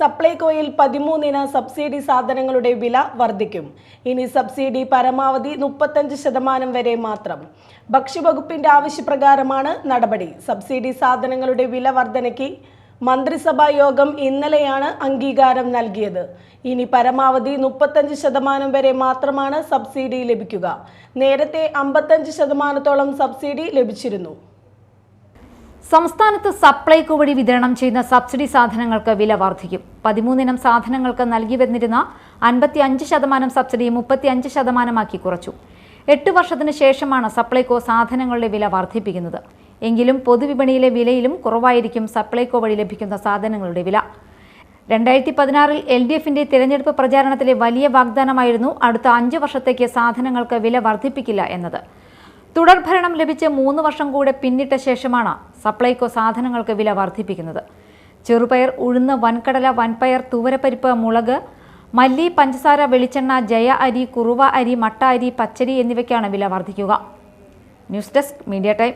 സപ്ലൈകോയിൽ 13 subsidy സാധനങ്ങളുടെ വില വർദ്ധിക്കും. ഇനി സബ്സിഡി പരമാവധി 35% വരെ മാത്രം. ഭക്ഷ്യവകുപ്പിന്റെ ആവശ്യപ്രകാരമാണ് നടപടി. സബ്സിഡി സാധനങ്ങളുടെ വില വർധനയ്ക്ക് മന്ത്രിസഭാ യോഗം ഇന്നലെയാണ് അംഗീകാരം നൽകിയത്. ഇനി പരമാവധി 35% വരെ മാത്രമാണ് സബ്സിഡി ലഭിക്കുക. നേരത്തെ 55%-ഓളം സബ്സിഡി ലഭിച്ചിരുന്നു. സംസ്ഥാനത്ത് സപ്ലൈകോ വഴി വിതരണം ചെയ്യുന്ന സബ്സിഡി സാധനങ്ങൾക്ക് വില വർദ്ധിക്കും. 13 ഇനം സാധനങ്ങൾക്ക് നൽകി വന്നിരുന്ന 55% സബ്സിഡി 35%ആക്കി കുറച്ചു. 8 വർഷത്തിന് ശേഷമാണ് സപ്ലൈകോ സാധനങ്ങളുടെ വില വർദ്ധിപ്പിക്കുന്നത്. എങ്കിലും പൊതുവിപണിയിലെ വിലയിലും കുറവായിരിക്കും സപ്ലൈകോ വഴി ലഭിക്കുന്ന സാധനങ്ങളുടെ വില. 2016 LDFന്റെ തിരഞ്ഞെടുപ്പ് പ്രചാരണത്തിലെ വലിയ വാഗ്ദാനമായിരുന്നു അടുത്ത 5 വർഷത്തേക്ക് സാധനങ്ങൾക്ക് വില വർദ്ധിപ്പിക്കില്ല എന്നത്. തുടർഭരണം ലഭിച്ച് 3 വർഷം കൂടെ പിന്നിട്ട ശേഷമാണ് സപ്ലൈകോ സാധനങ്ങൾക്ക് വില വർദ്ധിപ്പിക്കുന്നത്. ചെറുപയർ, ഉഴുന്ന്, വൻകടല, വൻപയർ, തുവരപ്പരിപ്പ്, മുളക്, മല്ലി, പഞ്ചസാര, വെളിച്ചെണ്ണ, ജയ അരി, കുറുവ അരി, മട്ട അരി, പച്ചരി എന്നിവയ്ക്കാണ് വില വർദ്ധിക്കുക. News desk, media time.